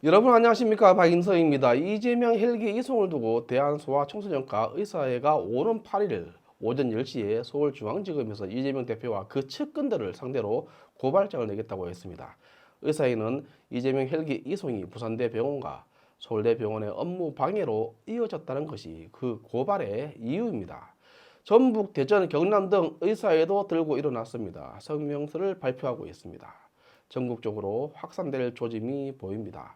여러분 안녕하십니까, 박인서입니다. 이재명 헬기 이송을 두고 대한소아청소년과 의사회가 오는 8일 오전 10시에 서울중앙지검에서 이재명 대표와 그 측근들을 상대로 고발장을 내겠다고 했습니다. 의사회는 이재명 헬기 이송이 부산대 병원과 서울대 병원의 업무 방해로 이어졌다는 것이 그 고발의 이유입니다. 전북, 대전, 경남 등 의사회도 들고 일어났습니다. 성명서를 발표하고 있습니다. 전국적으로 확산될 조짐이 보입니다.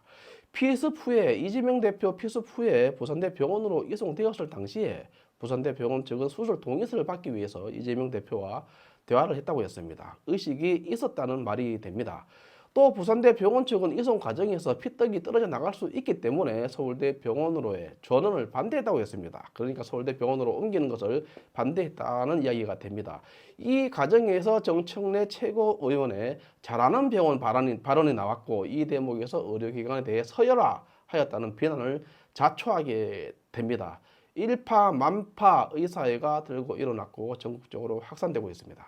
피습 후에 이재명 대표 피습 후에 부산대 병원으로 이송되었을 당시에 부산대 병원 측은 수술 동의서를 받기 위해서 이재명 대표와 대화를 했다고 했습니다. 의식이 있었다는 말이 됩니다. 또 부산대 병원 측은 이송 과정에서 피떡이 떨어져 나갈 수 있기 때문에 서울대 병원으로의 전원을 반대했다고 했습니다. 그러니까 서울대 병원으로 옮기는 것을 반대했다는 이야기가 됩니다. 이 과정에서 정청래 최고위원의 잘하는 병원 발언이 나왔고, 이 대목에서 의료기관에 대해 서열화하였다는 비난을 자초하게 됩니다. 일파만파 의사회가 들고 일어났고 전국적으로 확산되고 있습니다.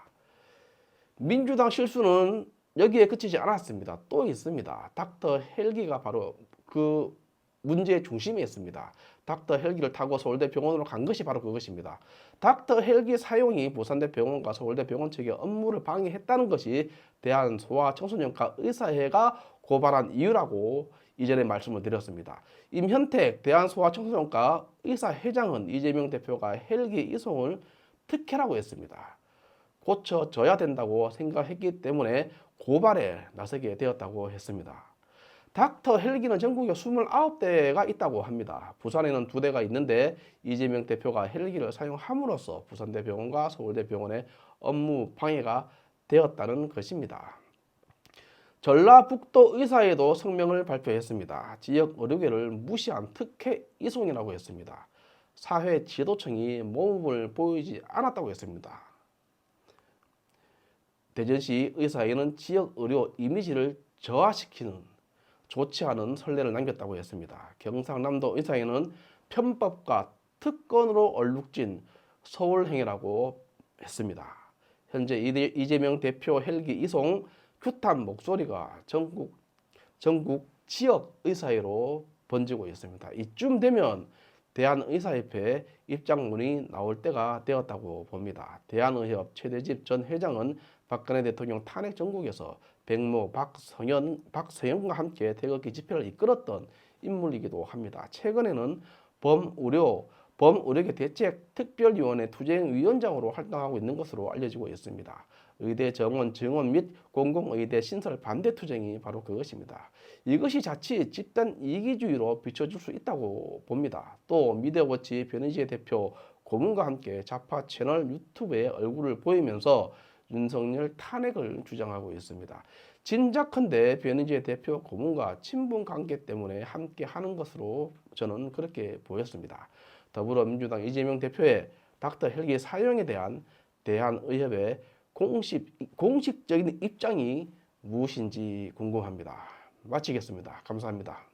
민주당 실수는 여기에 그치지 않았습니다. 또 있습니다. 닥터 헬기가 바로 그 문제의 중심에 있습니다. 닥터 헬기를 타고 서울대 병원으로 간 것이 바로 그것입니다. 닥터 헬기 사용이 부산대 병원과 서울대 병원 측의 업무를 방해했다는 것이 대한소아청소년과 의사회가 고발한 이유라고 이전에 말씀을 드렸습니다. 임현택 대한소아청소년과 의사회장은 이재명 대표가 헬기 이송을 특혜라고 했습니다. 고쳐져야 된다고 생각했기 때문에 고발에 나서게 되었다고 했습니다. 닥터 헬기는 전국에 29대가 있다고 합니다. 부산에는 2대가 있는데 이재명 대표가 헬기를 사용함으로써 부산대 병원과 서울대 병원의 업무 방해가 되었다는 것입니다. 전라북도 의사회도 성명을 발표했습니다. 지역 의료계를 무시한 특혜 이송이라고 했습니다. 사회 지도청이 모범을 보이지 않았다고 했습니다. 대전시 의사회는 지역 의료 이미지를 저하시키는 좋지 않은 선례를 남겼다고 했습니다. 경상남도 의사회는 편법과 특권으로 얼룩진 서울행위라고 했습니다. 현재 이재명 대표 헬기 이송 규탄 목소리가 전국 지역 의사회로 번지고 있습니다. 이쯤 되면 대한의사협회 입장문이 나올 때가 되었다고 봅니다. 대한의협 최대집 전 회장은 박근혜 대통령 탄핵 정국에서 백모 박서영과 함께 태극기 집회를 이끌었던 인물이기도 합니다. 최근에는 범의료계 대책특별위원회 투쟁위원장으로 활동하고 있는 것으로 알려지고 있습니다. 의대 정원 증원 및 공공의대 신설 반대 투쟁이 바로 그것입니다. 이것이 자칫 집단 이기주의로 비춰질 수 있다고 봅니다. 또 미디어워치 변희재 대표 고문과 함께 좌파 채널 유튜브에 얼굴을 보이면서 윤석열 탄핵을 주장하고 있습니다. 진작컨대 변희재 대표 고문과 친분 관계 때문에 함께 하는 것으로 저는 그렇게 보였습니다. 더불어민주당 이재명 대표의 닥터 헬기 사용에 대한 대한의협의 공식적인 입장이 무엇인지 궁금합니다. 마치겠습니다. 감사합니다.